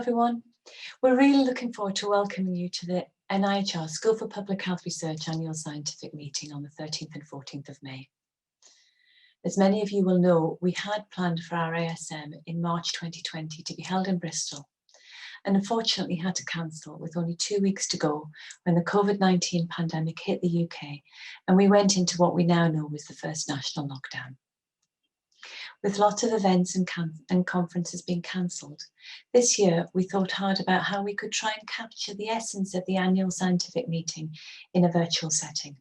everyone. We're really looking forward to welcoming you to the NIHR School for Public Health Research Annual Scientific Meeting on the 13th and 14th of May. As many of you will know, we had planned for our ASM in March 2020 to be held in Bristol, and unfortunately had to cancel with only 2 weeks to go when the COVID-19 pandemic hit the UK and we went into what we now know was the first national lockdown. With lots of events and conferences being cancelled, this year we thought hard about how we could try and capture the essence of the annual scientific meeting in a virtual setting.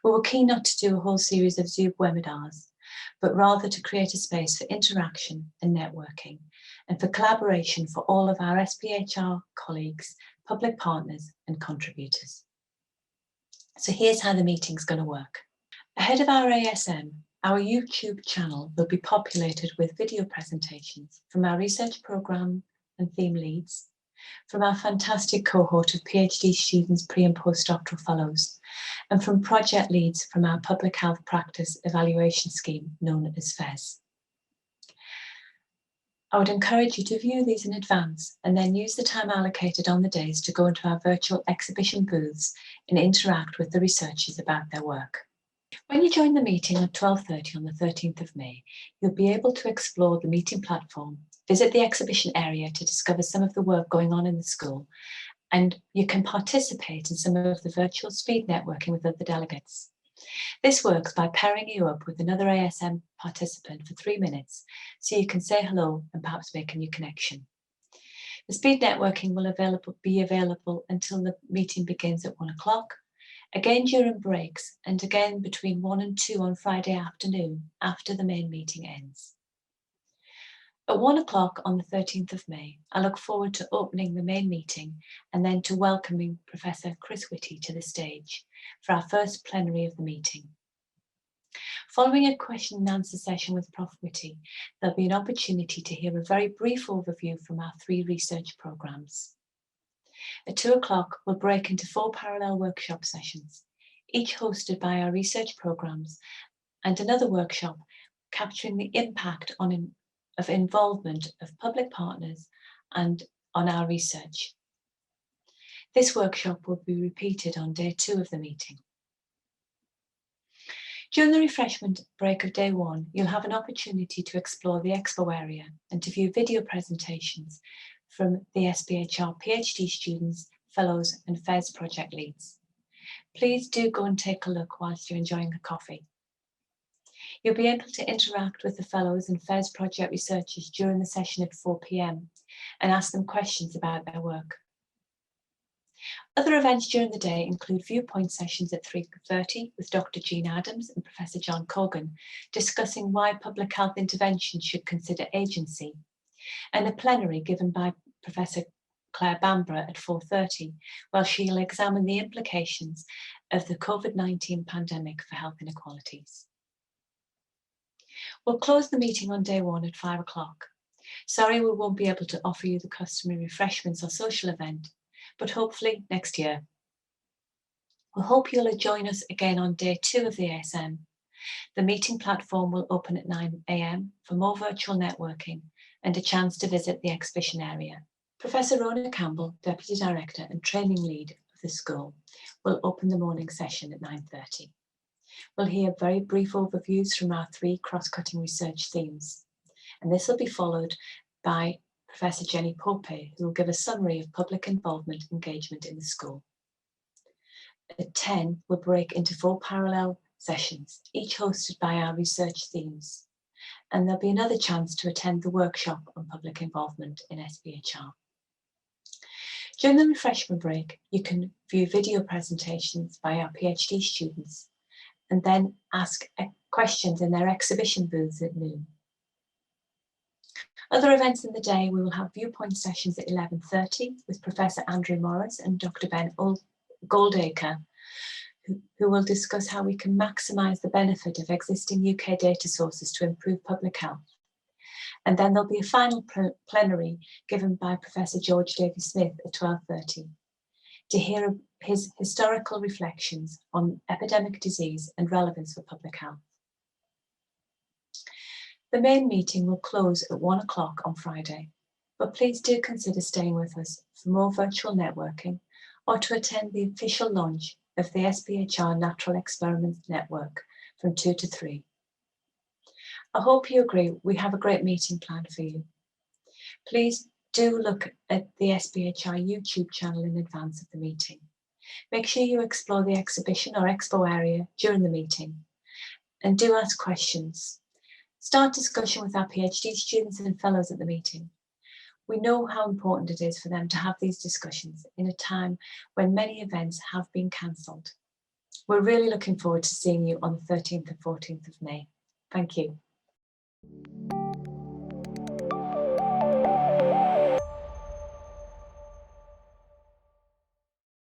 We were keen not to do a whole series of Zoom webinars, but rather to create a space for interaction and networking, and for collaboration for all of our SPHR colleagues, public partners and contributors. So here's how the meeting's going to work. Ahead of our ASM, our YouTube channel will be populated with video presentations from our research programme and theme leads, from our fantastic cohort of PhD students, pre and postdoctoral fellows, and from project leads from our public health practice evaluation scheme known as FES. I would encourage you to view these in advance and then use the time allocated on the days to go into our virtual exhibition booths and interact with the researchers about their work. When you join the meeting at 12:30 on the 13th of May, you'll be able to explore the meeting platform, visit the exhibition area to discover some of the work going on in the school, and you can participate in some of the virtual speed networking with other delegates. This works by pairing you up with another ASM participant for 3 minutes, so you can say hello and perhaps make a new connection. The speed networking will be available until the meeting begins at 1 o'clock, again during breaks, and again between 1 and 2 on Friday afternoon after the main meeting ends. At 1 o'clock on the 13th of May, I look forward to opening the main meeting and then to welcoming Professor Chris Whitty to the stage for our first plenary of the meeting. Following a question and answer session with Prof Whitty, there'll be an opportunity to hear a very brief overview from our 3 research programmes. At 2 o'clock, we'll break into 4 parallel workshop sessions, each hosted by our research programmes, and another workshop capturing the impact of involvement of public partners and on our research. This workshop will be repeated on day 2 of the meeting. During the refreshment break of day 1, you'll have an opportunity to explore the expo area and to view video presentations from the SPHR PhD students, fellows and FES project leads. Please do go and take a look whilst you're enjoying a coffee. You'll be able to interact with the fellows and FES project researchers during the session at 4 p.m. and ask them questions about their work. Other events during the day include viewpoint sessions at 3:30 with Dr. Jean Adams and Professor John Cogan discussing why public health intervention should consider agency, and a plenary given by Professor Claire Bamborough at 4:30, where she'll examine the implications of the COVID-19 pandemic for health inequalities. We'll close the meeting on day 1 at 5 o'clock. Sorry we won't be able to offer you the customary refreshments or social event, but hopefully next year. We hope you'll join us again on day 2 of the ASM. The meeting platform will open at 9 a.m. for more virtual networking and a chance to visit the exhibition area. Professor Rona Campbell, Deputy Director and Training Lead of the school, will open the morning session at 9:30. We'll hear very brief overviews from our 3 cross-cutting research themes, and this will be followed by Professor Jenny Pope, who will give a summary of public involvement engagement in the school. At 10, we'll break into 4 parallel sessions, each hosted by our research themes, and there'll be another chance to attend the workshop on public involvement in SPHR. During the refreshment break, you can view video presentations by our PhD students and then ask questions in their exhibition booths at noon. Other events in the day, we will have viewpoint sessions at 11:30 with Professor Andrew Morris and Dr. Ben Goldacre, who will discuss how we can maximise the benefit of existing UK data sources to improve public health. And then there'll be a final plenary given by Professor George Davies-Smith at 12:30 to hear his historical reflections on epidemic disease and relevance for public health. The main meeting will close at 1 o'clock on Friday, but please do consider staying with us for more virtual networking or to attend the official launch of the SPHR Natural Experiments Network from 2 to 3. I hope you agree we have a great meeting planned for you. Please do look at the SPHR YouTube channel in advance of the meeting. Make sure you explore the exhibition or expo area during the meeting and do ask questions. Start discussion with our PhD students and fellows at the meeting. We know how important it is for them to have these discussions in a time when many events have been cancelled. We're really looking forward to seeing you on the 13th and 14th of May. Thank you.